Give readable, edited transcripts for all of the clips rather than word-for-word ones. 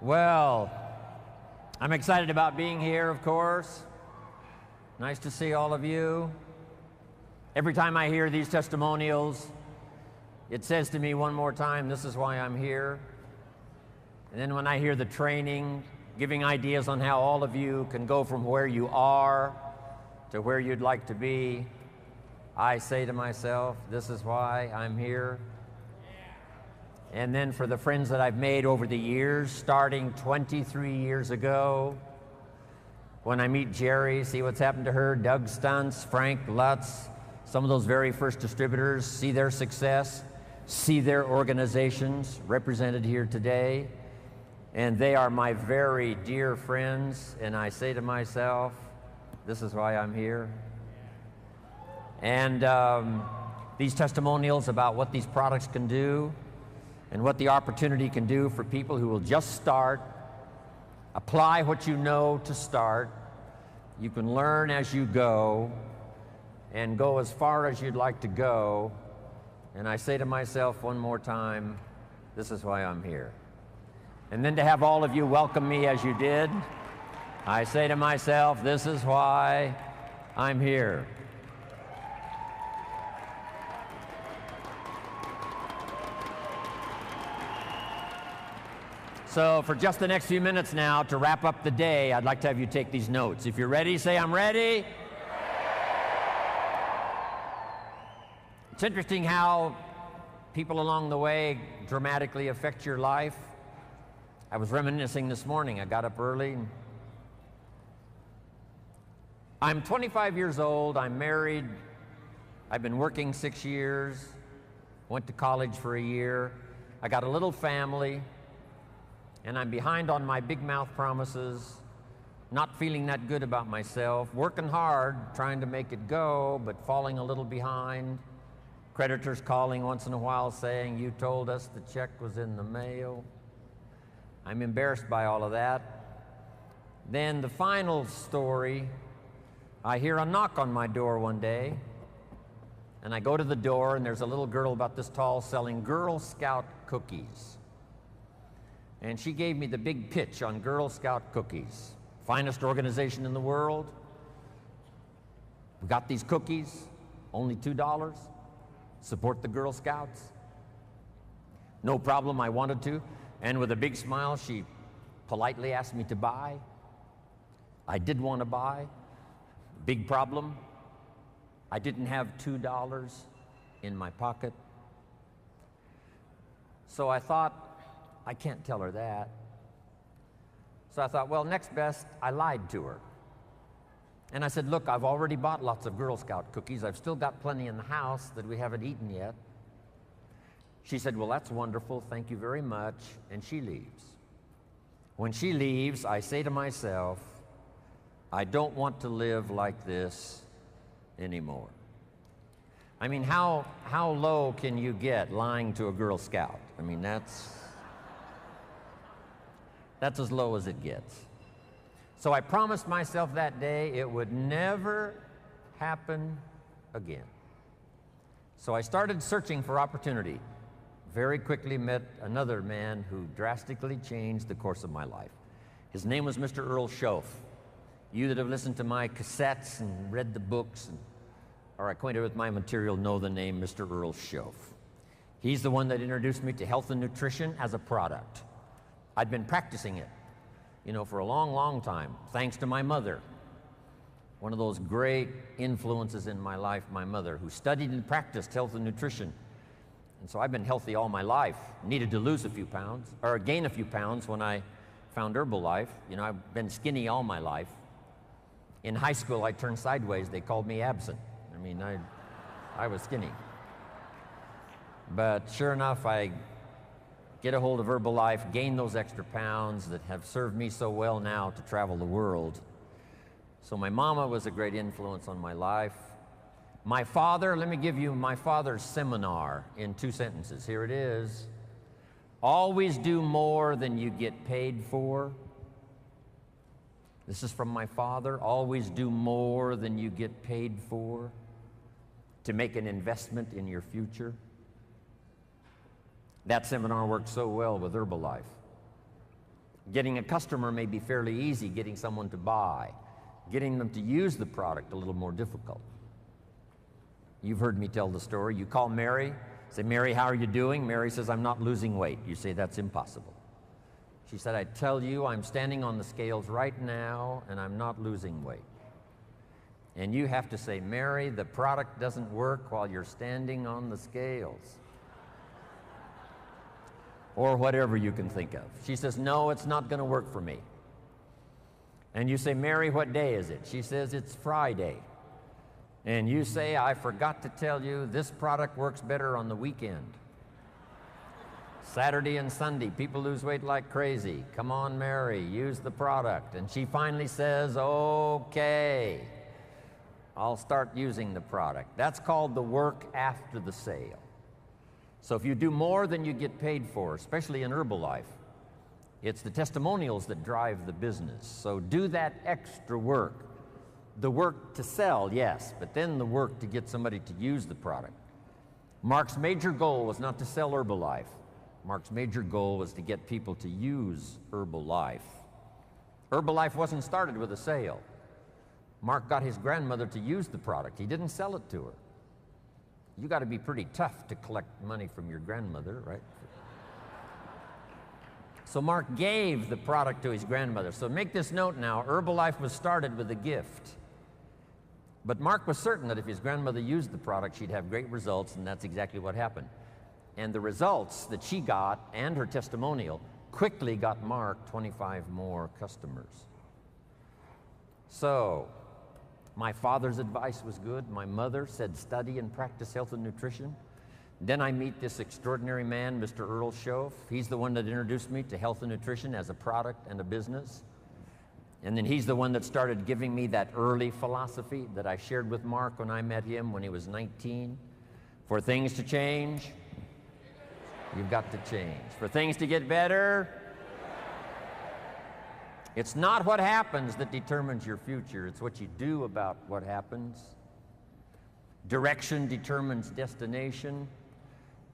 Well, I'm excited about being here, of course. Nice to see all of you. Every time I hear these testimonials, it says to me one more time, this is why I'm here. And then when I hear the training, giving ideas on how all of you can go from where you are to where you'd like to be, I say to myself, this is why I'm here. And then for the friends that I've made over the years, starting 23 years ago, when I meet Jerry, see what's happened to her, Doug Stuntz, Frank Lutz, some of those very first distributors, see their success, see their organizations represented here today, and they are my very dear friends, and I say to myself, this is why I'm here. And these testimonials about what these products can do and what the opportunity can do for people who will just start, apply what you know to start. You can learn as you go and go as far as you'd like to go. And I say to myself one more time, this is why I'm here. And then to have all of you welcome me as you did, I say to myself, this is why I'm here. So for just the next few minutes now, to wrap up the day, I'd like to have you take these notes. If you're ready, say, I'm ready. It's interesting how people along the way dramatically affect your life. I was reminiscing this morning. I got up early. I'm 25 years old. I'm married. I've been working 6 years. Went to college for a year. I got a little family. And I'm behind on my big mouth promises, not feeling that good about myself, working hard, trying to make it go, but falling a little behind. Creditors calling once in a while saying, you told us the check was in the mail. I'm embarrassed by all of that. Then the final story, I hear a knock on my door one day, and I go to the door, and there's a little girl about this tall selling Girl Scout cookies. And she gave me the big pitch on Girl Scout cookies. Finest organization in the world. We got these cookies, only $2. Support the Girl Scouts. No problem, I wanted to. And with a big smile, she politely asked me to buy. I did want to buy. Big problem, I didn't have $2 in my pocket. So I thought, I can't tell her that. So I thought, well, next best, I lied to her. And I said, look, I've already bought lots of Girl Scout cookies. I've still got plenty in the house that we haven't eaten yet. She said, well, that's wonderful. Thank you very much. And she leaves. When she leaves, I say to myself, I don't want to live like this anymore. I mean, how low can you get lying to a Girl Scout? I mean, that's as low as it gets. So I promised myself that day it would never happen again. So I started searching for opportunity. Very quickly met another man who drastically changed the course of my life. His name was Mr. Earl Schoaf. You that have listened to my cassettes and read the books and are acquainted with my material know the name Mr. Earl Schoaf. He's the one that introduced me to health and nutrition as a product. I'd been practicing it, for a long, long time, thanks to my mother. One of those great influences in my life, my mother, who studied and practiced health and nutrition. And so I've been healthy all my life. Needed to lose a few pounds, or gain a few pounds when I found Herbalife. I've been skinny all my life. In high school, I turned sideways. They called me absent. I mean, I was skinny. But sure enough, I get a hold of Herbalife, gain those extra pounds that have served me so well now to travel the world. So my mama was a great influence on my life. My father, let me give you my father's seminar in 2 sentences. Here it is. Always do more than you get paid for. This is from my father. Always do more than you get paid for to make an investment in your future. That seminar worked so well with Herbalife. Getting a customer may be fairly easy, getting someone to buy. Getting them to use the product a little more difficult. You've heard me tell the story. You call Mary, say, Mary, how are you doing? Mary says, I'm not losing weight. You say, that's impossible. She said, I tell you, I'm standing on the scales right now and I'm not losing weight. And you have to say, Mary, the product doesn't work while you're standing on the scales. Or whatever you can think of. She says, no, it's not going to work for me. And you say, Mary, what day is it? She says, it's Friday. And you say, I forgot to tell you, this product works better on the weekend. Saturday and Sunday, people lose weight like crazy. Come on, Mary, use the product. And she finally says, okay, I'll start using the product. That's called the work after the sale. So if you do more than you get paid for, especially in Herbalife, it's the testimonials that drive the business. So do that extra work. The work to sell, yes, but then the work to get somebody to use the product. Mark's major goal was not to sell Herbalife. Mark's major goal was to get people to use Herbalife. Herbalife wasn't started with a sale. Mark got his grandmother to use the product. He didn't sell it to her. You got to be pretty tough to collect money from your grandmother, right? So Mark gave the product to his grandmother. So make this note now, Herbalife was started with a gift. But Mark was certain that if his grandmother used the product, she'd have great results, and that's exactly what happened. And the results that she got and her testimonial quickly got Mark 25 more customers. So, my father's advice was good. My mother said study and practice health and nutrition. Then I meet this extraordinary man, Mr. Earl Schoaf. He's the one that introduced me to health and nutrition as a product and a business. And then he's the one that started giving me that early philosophy that I shared with Mark when I met him when he was 19. For things to change, you've got to change. For things to get better, it's not what happens that determines your future. It's what you do about what happens. Direction determines destination.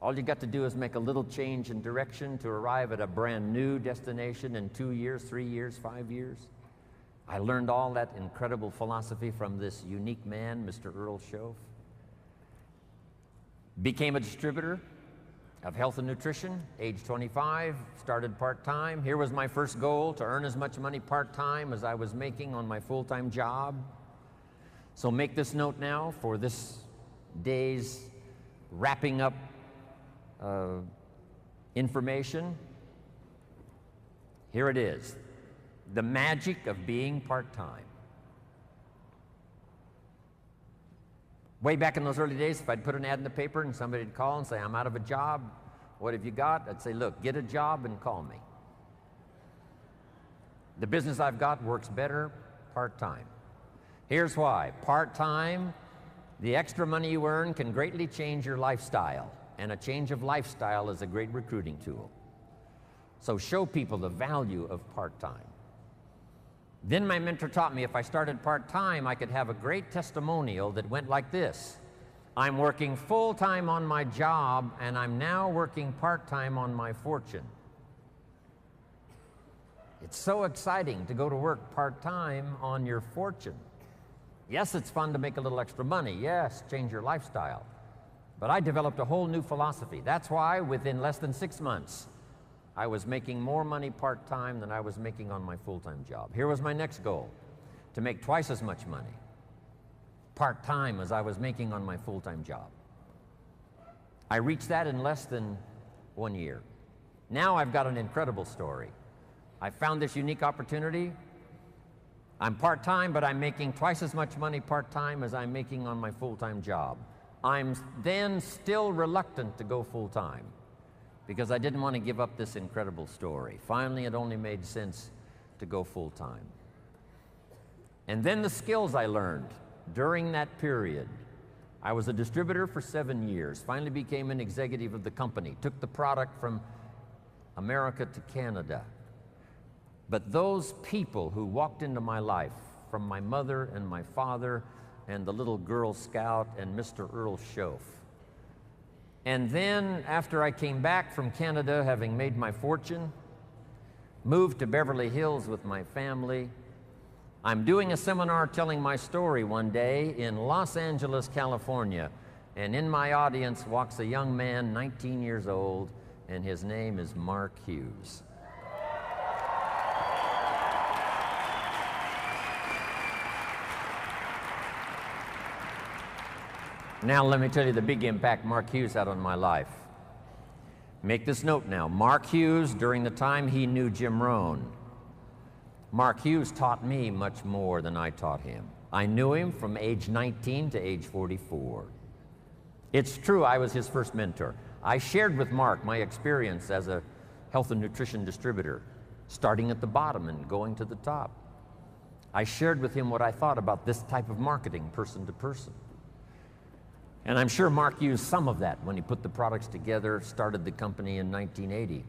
All you got to do is make a little change in direction to arrive at a brand new destination in 2 years, 3 years, 5 years. I learned all that incredible philosophy from this unique man, Mr. Earl Schoaf. Became a distributor of health and nutrition, age 25, started part-time. Here was my first goal, to earn as much money part-time as I was making on my full-time job. So make this note now for this day's wrapping up information. Here it is, the magic of being part-time. Way back in those early days, if I'd put an ad in the paper and somebody'd call and say, I'm out of a job, what have you got? I'd say, look, get a job and call me. The business I've got works better part-time. Here's why. Part-time, the extra money you earn can greatly change your lifestyle, and a change of lifestyle is a great recruiting tool. So show people the value of part-time. Then my mentor taught me if I started part-time, I could have a great testimonial that went like this. I'm working full-time on my job, and I'm now working part-time on my fortune. It's so exciting to go to work part-time on your fortune. Yes, it's fun to make a little extra money. Yes, change your lifestyle. But I developed a whole new philosophy. That's why within less than 6 months, I was making more money part-time than I was making on my full-time job. Here was my next goal, to make twice as much money part-time as I was making on my full-time job. I reached that in less than 1 year. Now I've got an incredible story. I found this unique opportunity. I'm part-time, but I'm making twice as much money part-time as I'm making on my full-time job. I'm then still reluctant to go full-time, because I didn't want to give up this incredible story. Finally, it only made sense to go full-time. And then the skills I learned during that period. I was a distributor for 7 years, finally became an executive of the company, took the product from America to Canada. But those people who walked into my life, from my mother and my father and the little Girl Scout and Mr. Earl Schoaf, and then, after I came back from Canada, having made my fortune, moved to Beverly Hills with my family. I'm doing a seminar telling my story one day in Los Angeles, California, and in my audience walks a young man, 19 years old, and his name is Mark Hughes. Now let me tell you the big impact Mark Hughes had on my life. Make this note now. Mark Hughes, during the time he knew Jim Rohn, Mark Hughes taught me much more than I taught him. I knew him from age 19 to age 44. It's true, I was his first mentor. I shared with Mark my experience as a health and nutrition distributor, starting at the bottom and going to the top. I shared with him what I thought about this type of marketing, person to person. And I'm sure Mark used some of that when he put the products together, started the company in 1980.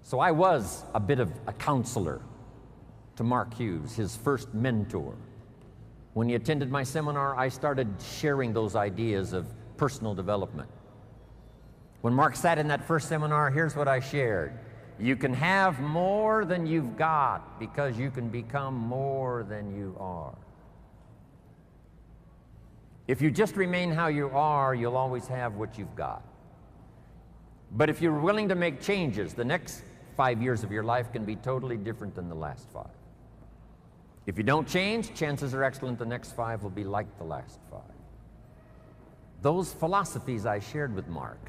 So I was a bit of a counselor to Mark Hughes, his first mentor. When he attended my seminar, I started sharing those ideas of personal development. When Mark sat in that first seminar, here's what I shared. You can have more than you've got because you can become more than you are. If you just remain how you are, you'll always have what you've got. But if you're willing to make changes, the next 5 years of your life can be totally different than the last 5. If you don't change, chances are excellent the next 5 will be like the last 5. Those philosophies I shared with Mark.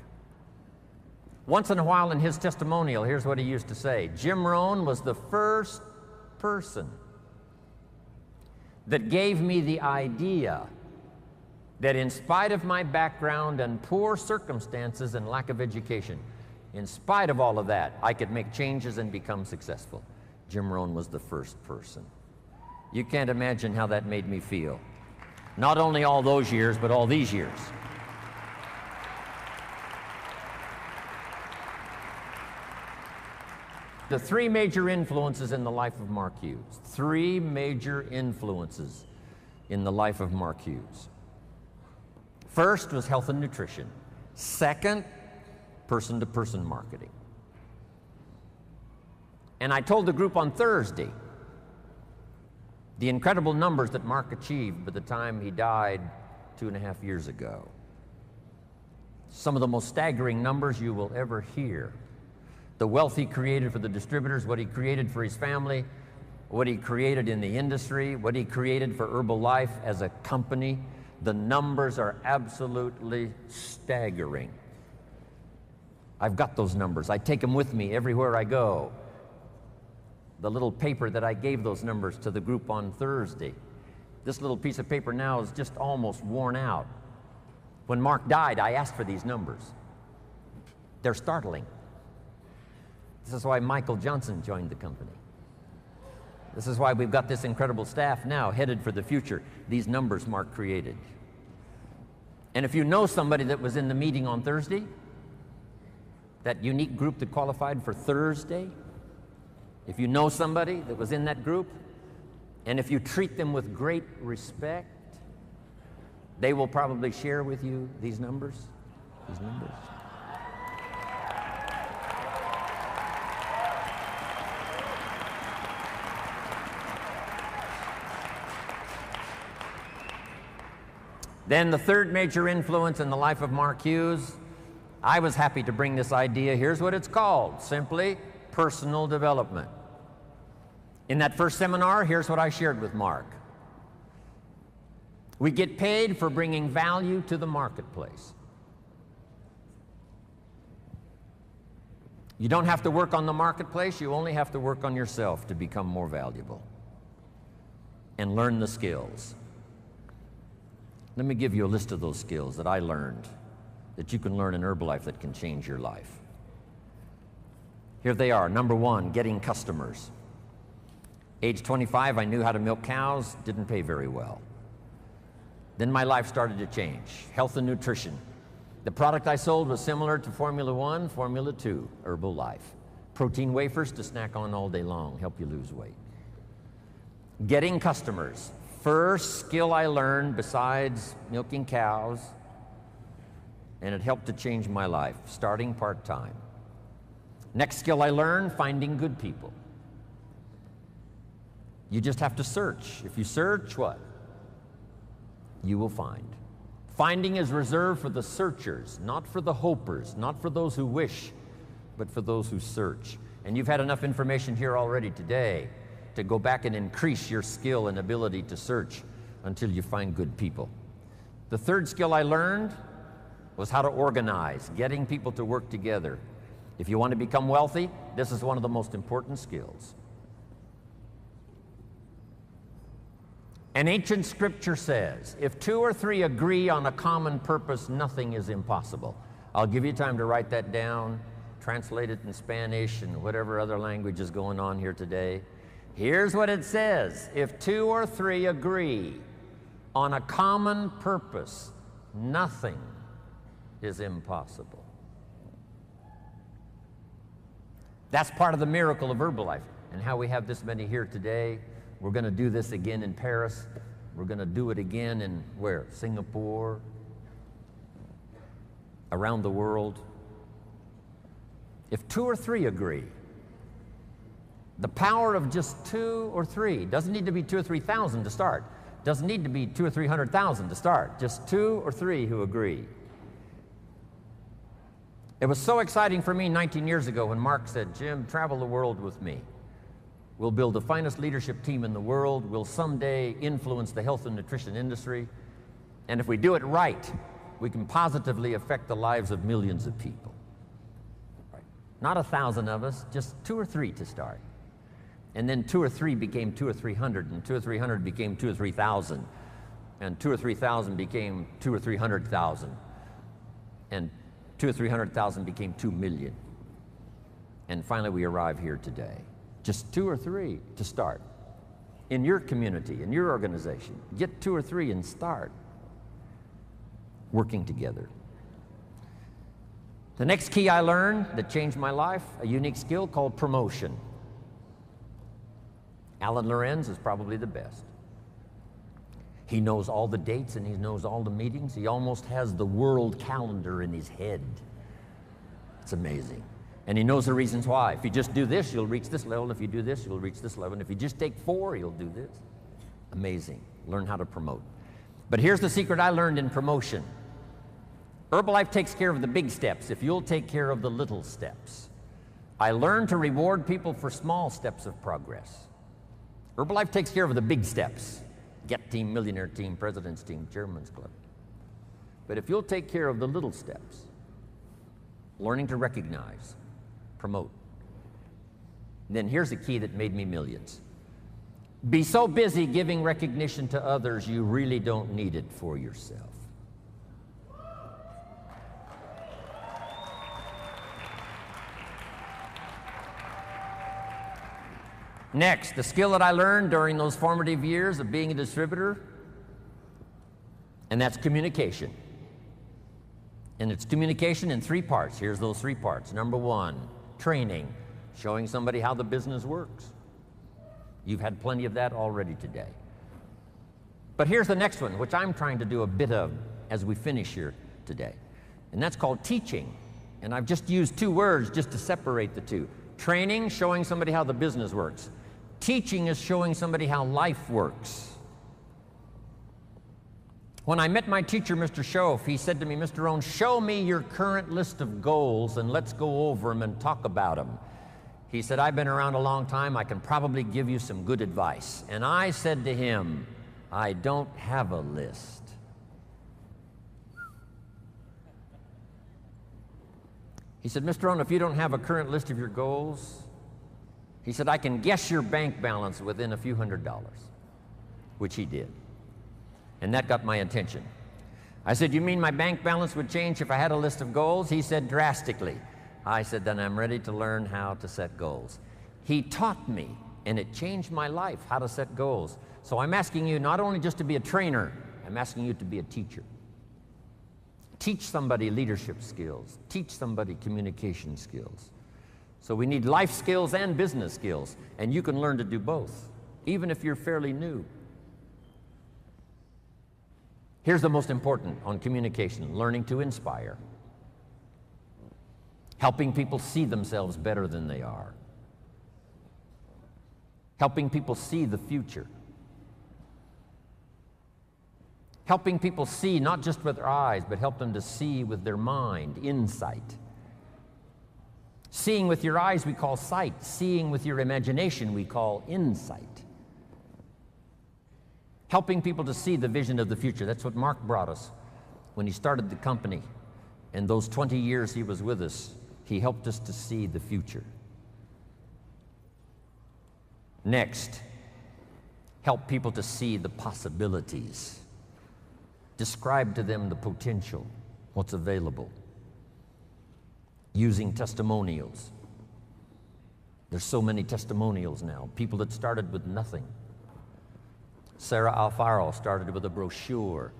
Once in a while in his testimonial, here's what he used to say. Jim Rohn was the first person that gave me the idea that in spite of my background and poor circumstances and lack of education, in spite of all of that, I could make changes and become successful. Jim Rohn was the first person. You can't imagine how that made me feel. Not only all those years, but all these years. The 3 major influences in the life of Mark Hughes. 3 major influences in the life of Mark Hughes. First was health and nutrition. Second, person-to-person marketing. And I told the group on Thursday the incredible numbers that Mark achieved by the time he died 2.5 years ago. Some of the most staggering numbers you will ever hear. The wealth he created for the distributors, what he created for his family, what he created in the industry, what he created for Herbalife as a company. The numbers are absolutely staggering. I've got those numbers. I take them with me everywhere I go. The little paper that I gave those numbers to the group on Thursday. This little piece of paper now is just almost worn out. When Mark died, I asked for these numbers. They're startling. This is why Michael Johnson joined the company. This is why we've got this incredible staff now headed for the future. These numbers Mark created. And if you know somebody that was in the meeting on Thursday, that unique group that qualified for Thursday, if you know somebody that was in that group, and if you treat them with great respect, they will probably share with you these numbers. Then the third major influence in the life of Mark Hughes, I was happy to bring this idea. Here's what it's called, simply personal development. In that first seminar, here's what I shared with Mark. We get paid for bringing value to the marketplace. You don't have to work on the marketplace, you only have to work on yourself to become more valuable and learn the skills. Let me give you a list of those skills that I learned that you can learn in Herbalife that can change your life. Here they are. Number 1, getting customers. Age 25, I knew how to milk cows, didn't pay very well. Then my life started to change. Health and nutrition. The product I sold was similar to Formula 1, Formula 2, Herbalife. Protein wafers to snack on all day long, help you lose weight. Getting customers. First skill I learned besides milking cows, and it helped to change my life, starting part-time. Next skill I learned, finding good people. You just have to search. If you search, what? You will find. Finding is reserved for the searchers, not for the hopers, not for those who wish, but for those who search. And you've had enough information here already today to go back and increase your skill and ability to search until you find good people. The third skill I learned was how to organize, getting people to work together. If you want to become wealthy, this is one of the most important skills. An ancient scripture says, if two or three agree on a common purpose, nothing is impossible. I'll give you time to write that down, translate it in Spanish and whatever other language is going on here today. Here's what it says. If two or three agree on a common purpose, nothing is impossible. That's part of the miracle of Herbalife and how we have this many here today. We're going to do this again in Paris. We're going to do it again in where? Singapore, around the world. If two or three agree, the power of just two or three, doesn't need to be 2,000 or 3,000 to start. Doesn't need to be 200,000 or 300,000 to start. Just two or three who agree. It was so exciting for me 19 years ago when Mark said, Jim, travel the world with me. We'll build the finest leadership team in the world. We'll someday influence the health and nutrition industry. And if we do it right, we can positively affect the lives of millions of people. Right. Not 1,000 of us, just two or three to start. And then two or three became 200 or 300, and 200 or 300 became 2,000 or 3,000, and 2,000 or 3,000 became 200,000 or 300,000, and 200,000 or 300,000 became 2 million. And finally we arrive here today. Just two or three to start. In your community, in your organization, get two or three and start working together. The next key I learned that changed my life, a unique skill called promotion. Alan Lorenz is probably the best. He knows all the dates and he knows all the meetings. He almost has the world calendar in his head. It's amazing. And he knows the reasons why. If you just do this, you'll reach this level. If you do this, you'll reach this level. And if you just take 4, you'll do this. Amazing. Learn how to promote. But here's the secret I learned in promotion. Herbalife takes care of the big steps if you'll take care of the little steps. I learned to reward people for small steps of progress. Herbalife takes care of the big steps. Get team, millionaire team, president's team, chairman's club. But if you'll take care of the little steps, learning to recognize, promote, then here's the key that made me millions. Be so busy giving recognition to others, you really don't need it for yourself. Next, the skill that I learned during those formative years of being a distributor, and that's communication. And it's communication in 3 parts. Here's those 3 parts. Number 1, training, showing somebody how the business works. You've had plenty of that already today. But here's the next one, which I'm trying to do a bit of as we finish here today. And that's called teaching. And I've just used 2 words just to separate the 2. Training, showing somebody how the business works. Teaching is showing somebody how life works. When I met my teacher, Mr. Schoaf, he said to me, Mr. Rohn, show me your current list of goals and let's go over them and talk about them. He said, I've been around a long time. I can probably give you some good advice. And I said to him, I don't have a list. He said, Mr. Rohn, if you don't have a current list of your goals, he said, I can guess your bank balance within a few $100s, which he did. And that got my attention. I said, you mean my bank balance would change if I had a list of goals? He said, drastically. I said, then I'm ready to learn how to set goals. He taught me, and it changed my life, how to set goals. So I'm asking you not only just to be a trainer, I'm asking you to be a teacher. Teach somebody leadership skills. Teach somebody communication skills. So we need life skills and business skills, and you can learn to do both, even if you're fairly new. Here's the most important on communication, learning to inspire. helping people see themselves better than they are, helping people see the future, helping people see not just with their eyes, but help them to see with their mind, insight. Seeing with your eyes we call sight. Seeing with your imagination we call insight. Helping people to see the vision of the future. That's what Mark brought us when he started the company. And those 20 years he was with us, he helped us to see the future. Next, help people to see the possibilities. Describe to them the potential, what's available. Using testimonials. There's so many testimonials now. People that started with nothing. Sarah Alfaro started with a brochure,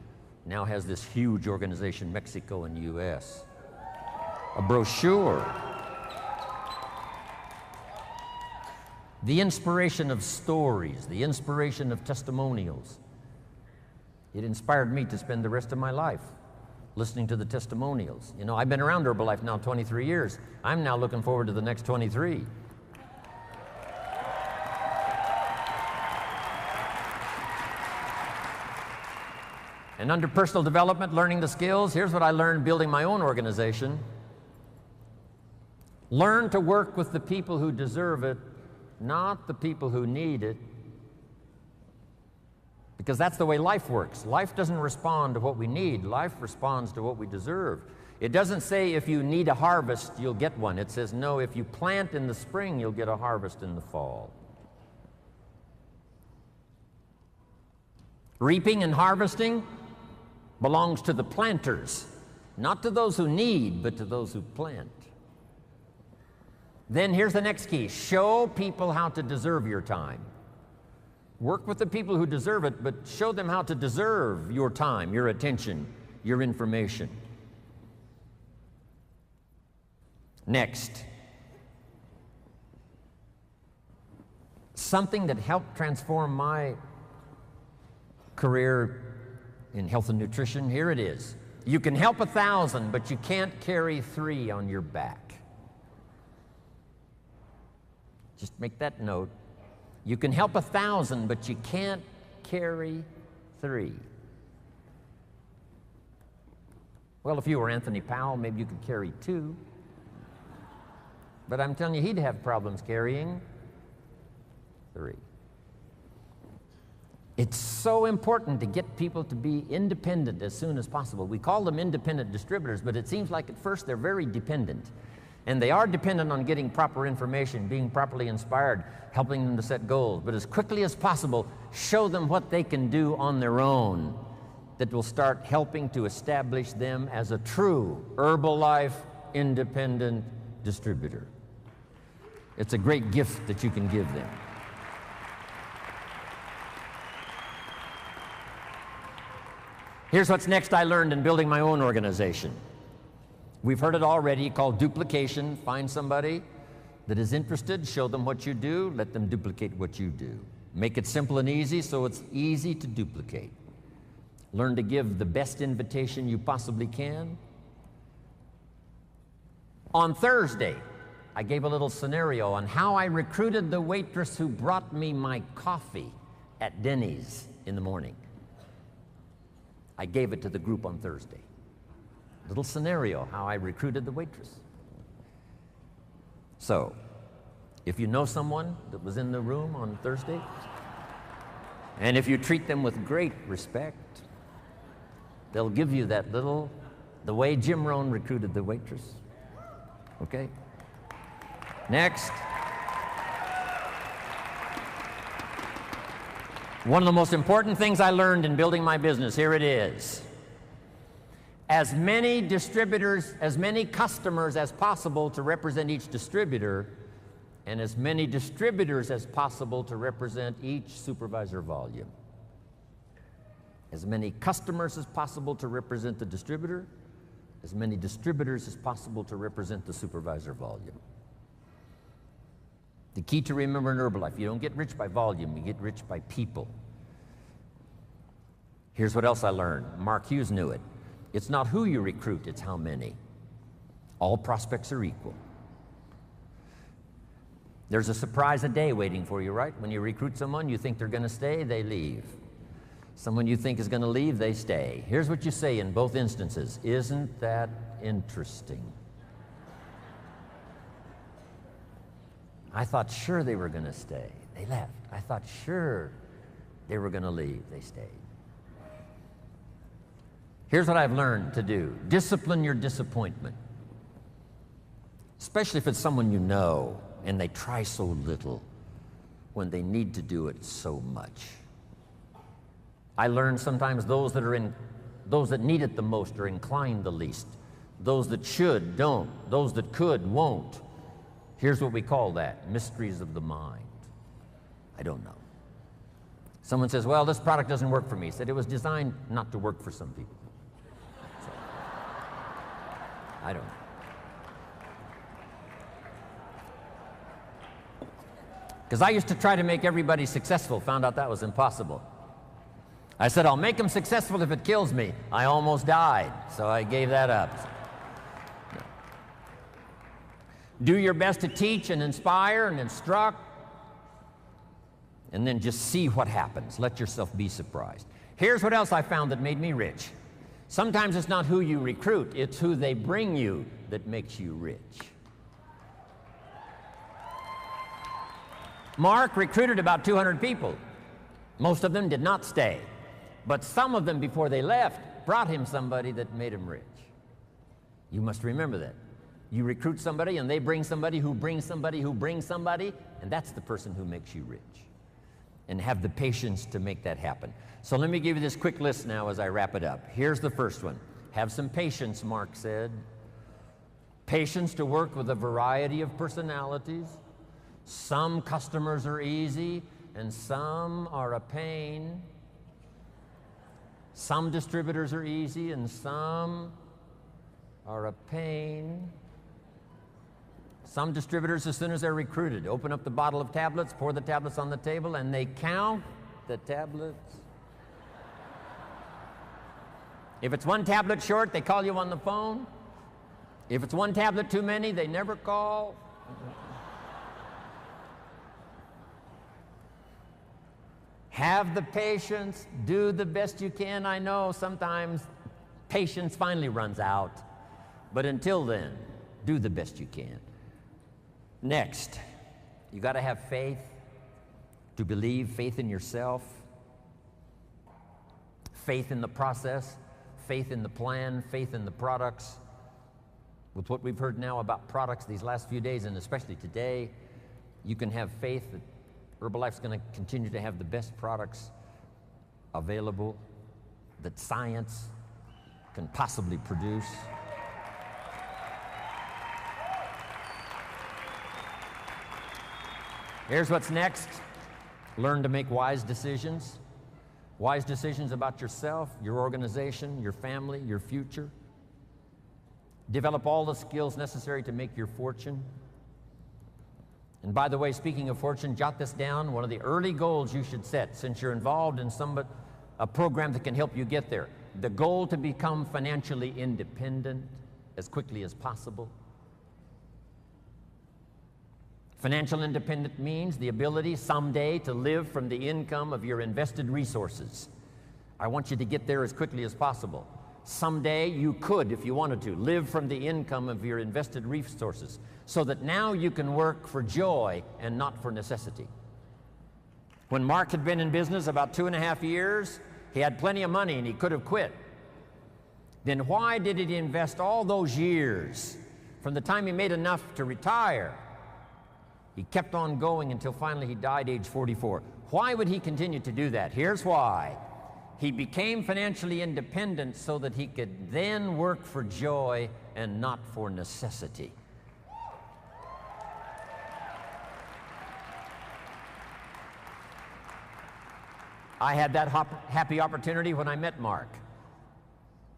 now has this huge organization, Mexico and US. A brochure. The inspiration of stories, the inspiration of testimonials. It inspired me to spend the rest of my life listening to the testimonials. You know, I've been around Herbalife now 23 years. I'm now looking forward to the next 23. And under personal development, learning the skills, here's what I learned building my own organization. Learn to work with the people who deserve it, not the people who need it. Because that's the way life works. Life doesn't respond to what we need. Life responds to what we deserve. It doesn't say if you need a harvest, you'll get one. It says, no, if you plant in the spring, you'll get a harvest in the fall. Reaping and harvesting belongs to the planters, not to those who need, but to those who plant. Then here's the next key. Show people how to deserve your time. Work with the people who deserve it, but show them how to deserve your time, your attention, your information. Next, something that helped transform my career in health and nutrition, here it is. You can help 1,000, but you can't carry 3 on your back. Just make that note. You can help 1,000, but you can't carry 3. Well, if you were Anthony Powell, maybe you could carry 2. But I'm telling you, he'd have problems carrying 3. It's so important to get people to be independent as soon as possible. We call them independent distributors, but it seems like at first they're very dependent. And they are dependent on getting proper information, being properly inspired, helping them to set goals. But as quickly as possible, show them what they can do on their own that will start helping to establish them as a true Herbalife independent distributor. It's a great gift that you can give them. Here's what's next I learned in building my own organization. We've heard it already, called duplication. Find somebody that is interested, show them what you do, let them duplicate what you do. Make it simple and easy so it's easy to duplicate. Learn to give the best invitation you possibly can. On Thursday, I gave a little scenario on how I recruited the waitress who brought me my coffee at Denny's in the morning. I gave it to the group on Thursday. Little scenario, how I recruited the waitress. So, if you know someone that was in the room on Thursday, and if you treat them with great respect, they'll give you that little, the way Jim Rohn recruited the waitress. Okay? Next. One of the most important things I learned in building my business, here it is. As many distributors, as many customers as possible to represent each distributor, and as many distributors as possible to represent each supervisor volume. As many customers as possible to represent the distributor, as many distributors as possible to represent the supervisor volume. The key to remember in Herbalife, you don't get rich by volume, you get rich by people. Here's what else I learned. Mark Hughes knew it. It's not who you recruit, it's how many. All prospects are equal. There's a surprise a day waiting for you, right? When you recruit someone, you think they're going to stay, they leave. Someone you think is going to leave, they stay. Here's what you say in both instances. Isn't that interesting? I thought sure they were going to stay. They left. I thought sure they were going to leave. They stayed. Here's what I've learned to do. Discipline your disappointment. Especially if it's someone you know and they try so little when they need to do it so much. I learned sometimes those that need it the most are inclined the least. Those that should, don't. Those that could, won't. Here's what we call that, mysteries of the mind. I don't know. Someone says, well, this product doesn't work for me. He said, it was designed not to work for some people. So, I don't know. Because I used to try to make everybody successful, found out that was impossible. I said, I'll make them successful if it kills me. I almost died, so I gave that up. Do your best to teach and inspire and instruct, and then just see what happens. Let yourself be surprised. Here's what else I found that made me rich. Sometimes it's not who you recruit, it's who they bring you that makes you rich. Mark recruited about 200 people. Most of them did not stay, but some of them before they left brought him somebody that made him rich. You must remember that. You recruit somebody and they bring somebody who brings somebody who brings somebody, and that's the person who makes you rich. And have the patience to make that happen. So let me give you this quick list now as I wrap it up. Here's the first one. Have some patience, Mark said. Patience to work with a variety of personalities. Some customers are easy and some are a pain. Some distributors are easy and some are a pain. Some distributors, as soon as they're recruited, open up the bottle of tablets, pour the tablets on the table, and they count the tablets. If it's one tablet short, they call you on the phone. If it's one tablet too many, they never call. Have the patience, do the best you can. I know sometimes patience finally runs out, but until then, do the best you can. Next, you got to have faith to believe, faith in yourself, faith in the process, faith in the plan, faith in the products. With what we've heard now about products these last few days, and especially today, you can have faith that Herbalife's going to continue to have the best products available that science can possibly produce. Here's what's next. Learn to make wise decisions. Wise decisions about yourself, your organization, your family, your future. Develop all the skills necessary to make your fortune. And by the way, speaking of fortune, jot this down. One of the early goals you should set, since you're involved in a program that can help you get there. The goal to become financially independent as quickly as possible. Financial independence means the ability someday to live from the income of your invested resources. I want you to get there as quickly as possible. Someday you could, if you wanted to, live from the income of your invested resources so that now you can work for joy and not for necessity. When Mark had been in business about 2.5 years, he had plenty of money and he could have quit. Then why did he invest all those years from the time he made enough to retire? He kept on going until finally he died age 44. Why would he continue to do that? Here's why. He became financially independent so that he could then work for joy and not for necessity. I had that happy opportunity when I met Mark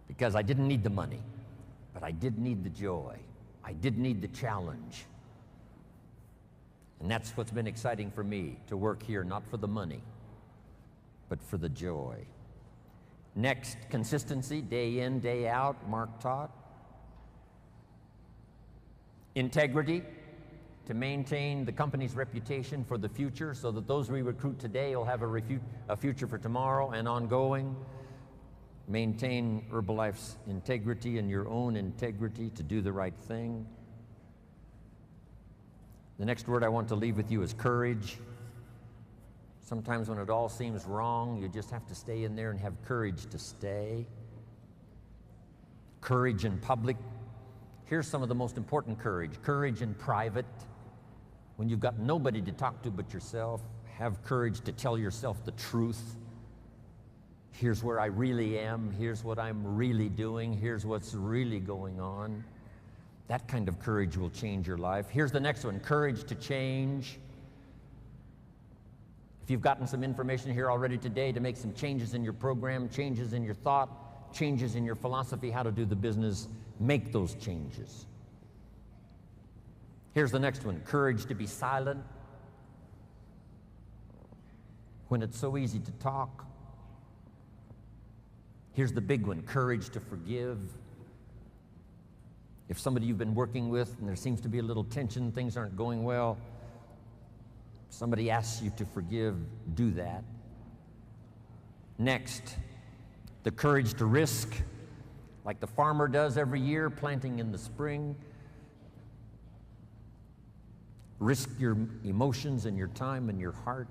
because I didn't need the money, but I did need the joy. I did need the challenge. And that's what's been exciting for me, to work here, not for the money, but for the joy. Next, consistency, day in, day out, Mark taught. Integrity, to maintain the company's reputation for the future so that those we recruit today will have a future for tomorrow and ongoing. Maintain Herbalife's integrity and your own integrity to do the right thing. The next word I want to leave with you is courage. Sometimes when it all seems wrong, you just have to stay in there and have courage to stay. Courage in public. Here's some of the most important courage. Courage in private. When you've got nobody to talk to but yourself, have courage to tell yourself the truth. Here's where I really am. Here's what I'm really doing. Here's what's really going on. That kind of courage will change your life. Here's the next one, courage to change. If you've gotten some information here already today to make some changes in your program, changes in your thought, changes in your philosophy, how to do the business, make those changes. Here's the next one, courage to be silent when it's so easy to talk. Here's the big one, courage to forgive. If somebody you've been working with and there seems to be a little tension, things aren't going well, somebody asks you to forgive, do that. Next, the courage to risk, like the farmer does every year, planting in the spring. Risk your emotions and your time and your heart.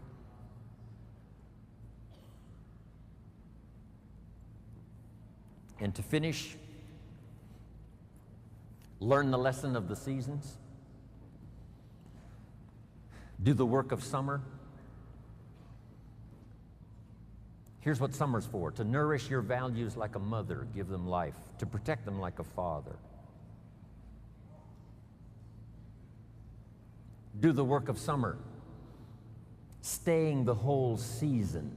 And to finish, learn the lesson of the seasons. Do the work of summer. Here's what summer's for: to nourish your values like a mother, give them life, to protect them like a father. Do the work of summer, staying the whole season,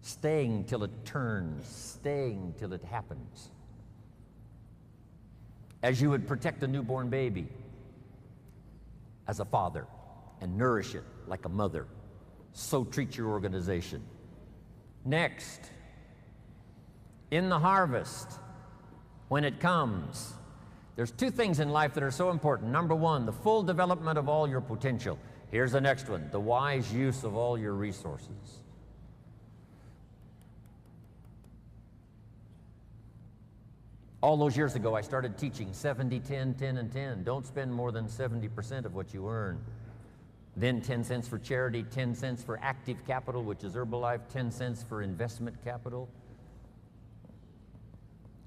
staying till it turns, staying till it happens. As you would protect a newborn baby as a father and nourish it like a mother, so treat your organization. Next, in the harvest, when it comes, there's two things in life that are so important. Number one, the full development of all your potential. Here's the next one, the wise use of all your resources. All those years ago, I started teaching 70, 10, 10, and 10. Don't spend more than 70% of what you earn. Then 10 cents for charity, 10 cents for active capital, which is Herbalife, 10 cents for investment capital.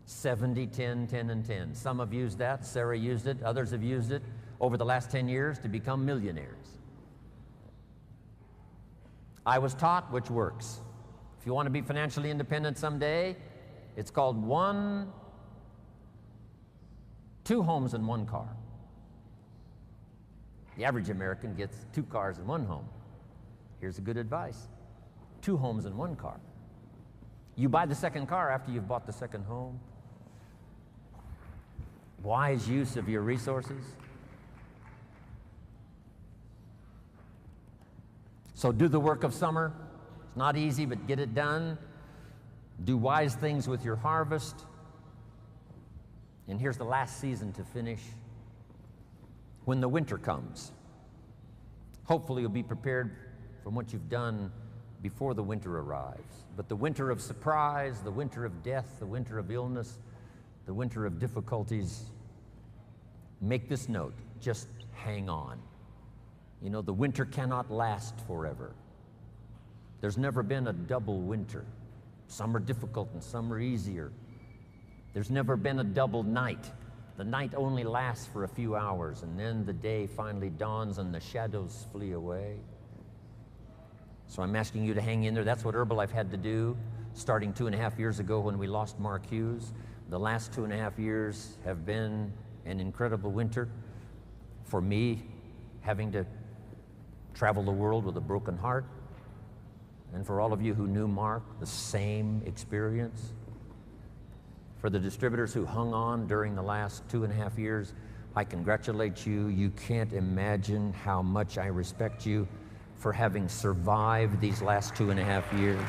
70, 10, 10, and 10. Some have used that. Sarah used it. Others have used it over the last 10 years to become millionaires. I was taught which works. If you want to be financially independent someday, it's called 2 homes and 1 car. The average American gets 2 cars and 1 home. Here's a good advice: 2 homes and 1 car. You buy the second car after you've bought the second home. Wise use of your resources. So do the work of summer. It's not easy, but get it done. Do wise things with your harvest. And here's the last season to finish. When the winter comes, hopefully you'll be prepared from what you've done before the winter arrives. But the winter of surprise, the winter of death, the winter of illness, the winter of difficulties, make this note: just hang on. You know, the winter cannot last forever. There's never been a double winter. Some are difficult and some are easier. There's never been a double night. The night only lasts for a few hours, and then the day finally dawns and the shadows flee away. So I'm asking you to hang in there. That's what Herbalife had to do starting 2.5 years ago when we lost Mark Hughes. The last 2.5 years have been an incredible winter for me, having to travel the world with a broken heart. And for all of you who knew Mark, the same experience. For the distributors who hung on during the last 2.5 years, I congratulate you. You can't imagine how much I respect you for having survived these last 2.5 years.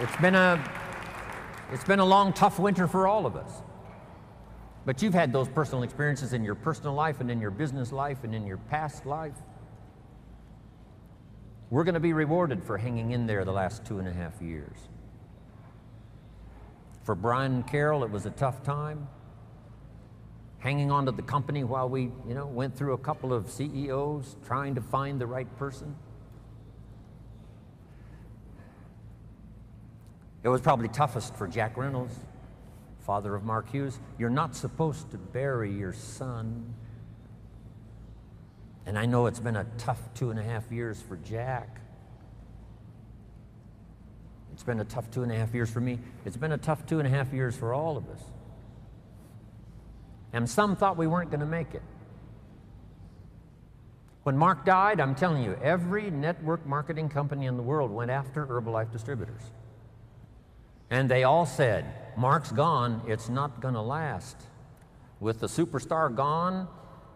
It's been a long, tough winter for all of us. But you've had those personal experiences in your personal life and in your business life and in your past life. We're going to be rewarded for hanging in there the last 2.5 years. For Brian and Carol, it was a tough time. Hanging on to the company while we, went through a couple of CEOs trying to find the right person. It was probably toughest for Jack Reynolds, father of Mark Hughes. You're not supposed to bury your son. And I know it's been a tough 2.5 years for Jack. It's been a tough 2.5 years for me. It's been a tough 2.5 years for all of us. And some thought we weren't going to make it. When Mark died, I'm telling you, every network marketing company in the world went after Herbalife distributors. And they all said, Mark's gone, it's not going to last. With the superstar gone,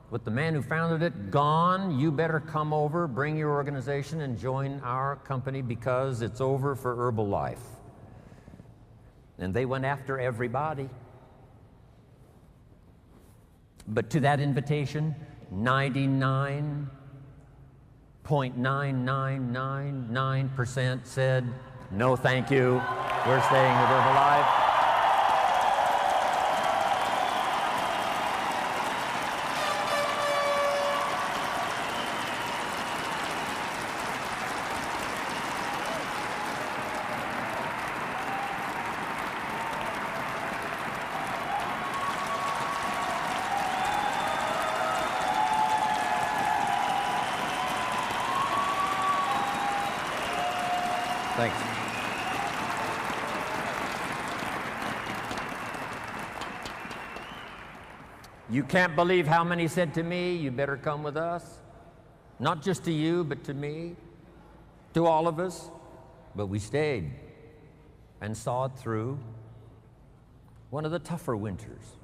with the man who founded it gone, you better come over, bring your organization, and join our company because it's over for Herbalife. And they went after everybody. But to that invitation, 99.9999% said, no, thank you. We're staying with Herbalife. Thanks. You can't believe how many said to me, you better come with us. Not just to you, but to me, to all of us. But we stayed and saw it through one of the tougher winters.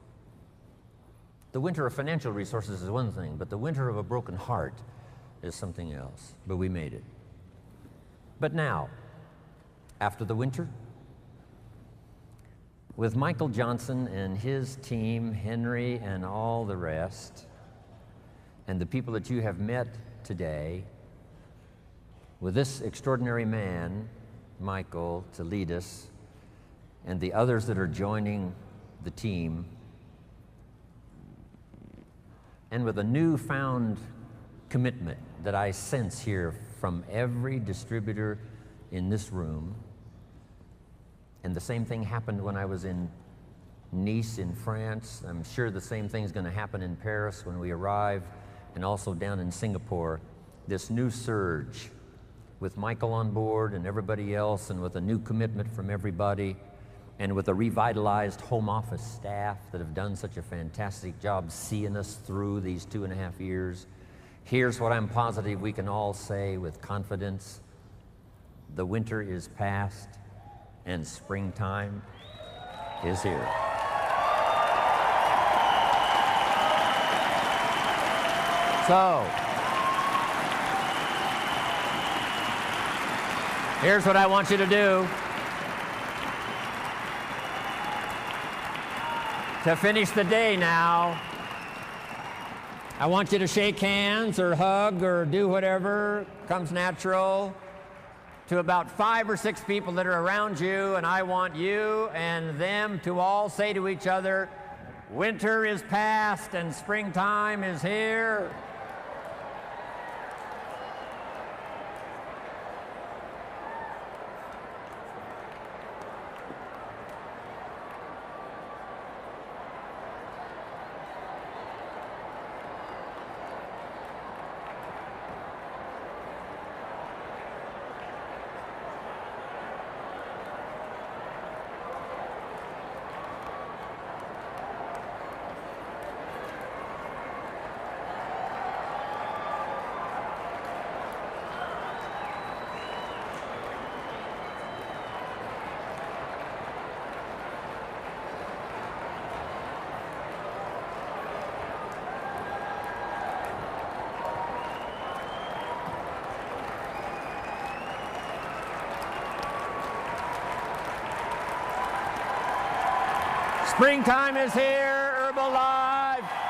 The winter of financial resources is one thing, but the winter of a broken heart is something else. But we made it. But now, after the winter, with Michael Johnson and his team, Henry and all the rest, and the people that you have met today, with this extraordinary man, Michael, to lead us, and the others that are joining the team, and with a newfound commitment that I sense here from every distributor in this room. And the same thing happened when I was in Nice in France. I'm sure the same thing is going to happen in Paris when we arrive, and also down in Singapore. This new surge with Michael on board and everybody else, and with a new commitment from everybody, and with a revitalized home office staff that have done such a fantastic job seeing us through these 2.5 years. Here's what I'm positive we can all say with confidence. The winter is past and springtime is here. So, here's what I want you to do. To finish the day now, I want you to shake hands or hug or do whatever comes natural to about 5 or 6 people that are around you, and I want you and them to all say to each other, winter is past and springtime is here. Springtime is here, Herbalife.